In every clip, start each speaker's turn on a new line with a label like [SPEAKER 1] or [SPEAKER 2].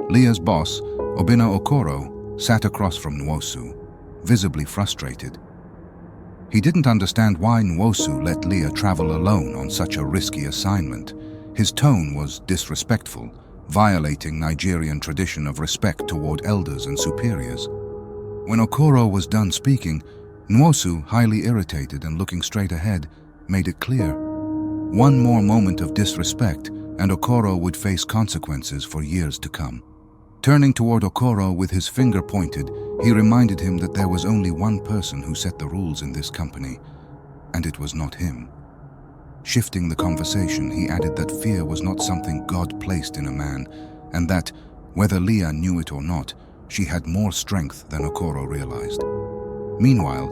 [SPEAKER 1] Liya's boss, Obinna Okoro, sat across from Nwosu, visibly frustrated. He didn't understand why Nwosu let Liya travel alone on such a risky assignment. His tone was disrespectful, violating Nigerian tradition of respect toward elders and superiors. When Okoro was done speaking, Nwosu, highly irritated and looking straight ahead, made it clear. One more moment of disrespect, and Okoro would face consequences for years to come. Turning toward Okoro with his finger pointed, he reminded him that there was only one person who set the rules in this company, and it was not him. Shifting the conversation, he added that fear was not something God placed in a man, and that, whether Liya knew it or not, she had more strength than Okoro realized. Meanwhile,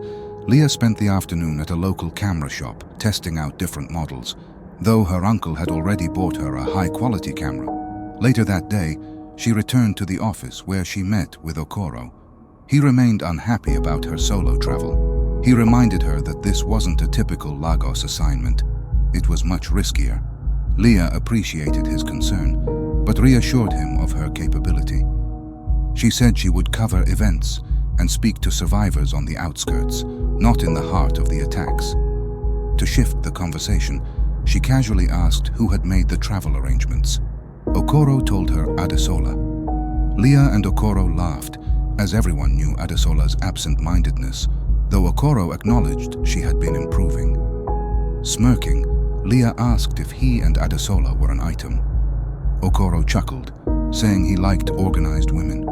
[SPEAKER 1] Liya spent the afternoon at a local camera shop, testing out different models, though her uncle had already bought her a high-quality camera. Later that day, she returned to the office where she met with Okoro. He remained unhappy about her solo travel. He reminded her that this wasn't a typical Lagos assignment. It was much riskier. Liya appreciated his concern, but reassured him of her capability. She said she would cover events and speak to survivors on the outskirts, not in the heart of the attacks. To shift the conversation, she casually asked who had made the travel arrangements. Okoro told her Adesola. Liya and Okoro laughed, as everyone knew Adesola's absent-mindedness, though Okoro acknowledged she had been improving. Smirking, Liya asked if he and Adesola were an item. Okoro chuckled, saying he liked organized women.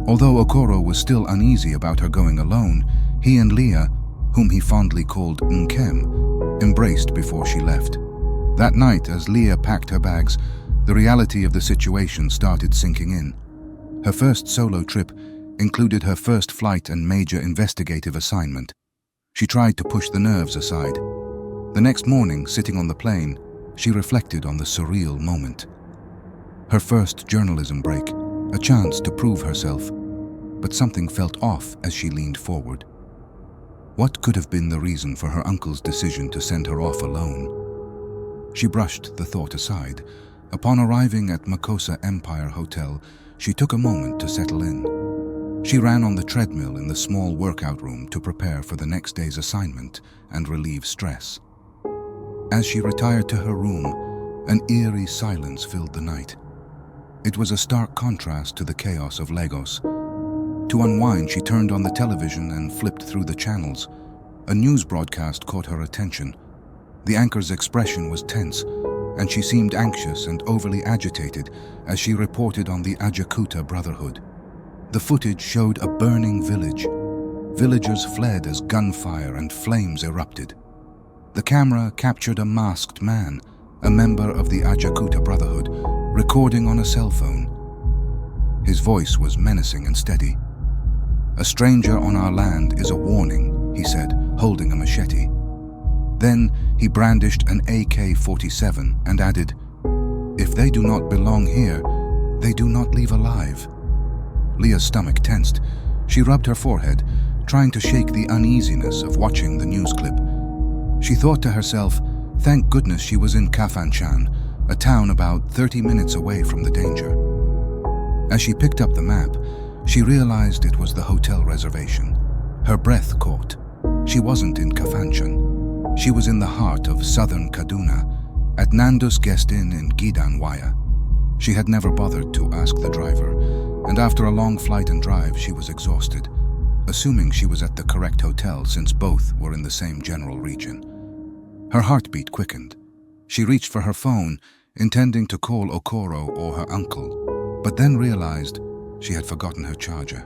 [SPEAKER 1] Although Okoro was still uneasy about her going alone, he and Liya, whom he fondly called Nkem, embraced before she left. That night, as Liya packed her bags, the reality of the situation started sinking in. Her first solo trip included her first flight and major investigative assignment. She tried to push the nerves aside. The next morning, sitting on the plane, she reflected on the surreal moment. Her first journalism break, a chance to prove herself, but something felt off as she leaned forward. What could have been the reason for her uncle's decision to send her off alone? She brushed the thought aside. Upon arriving at Makosa Empire Hotel, she took a moment to settle in. She ran on the treadmill in the small workout room to prepare for the next day's assignment and relieve stress. As she retired to her room, an eerie silence filled the night. It was a stark contrast to the chaos of Lagos. To unwind, she turned on the television and flipped through the channels. A news broadcast caught her attention. The anchor's expression was tense, and she seemed anxious and overly agitated as she reported on the Ajaokuta Brotherhood. The footage showed a burning village. Villagers fled as gunfire and flames erupted. The camera captured a masked man, a member of the Ajaokuta Brotherhood, recording on a cell phone. His voice was menacing and steady. "A stranger on our land is a warning," he said, holding a machete. Then he brandished an AK-47 and added, "If they do not belong here, they do not leave alive." Liya's stomach tensed. She rubbed her forehead, trying to shake the uneasiness of watching the news clip. She thought to herself, thank goodness she was in Kafanchan, a town about 30 minutes away from the danger. As she picked up the map, she realized it was the hotel reservation. Her breath caught. She wasn't in Kafanchan. She was in the heart of southern Kaduna, at Nandus Guest Inn in Gidanwaya. She had never bothered to ask the driver, and after a long flight and drive, she was exhausted, assuming she was at the correct hotel since both were in the same general region. Her heartbeat quickened. She reached for her phone, intending to call Okoro or her uncle, but then realized she had forgotten her charger.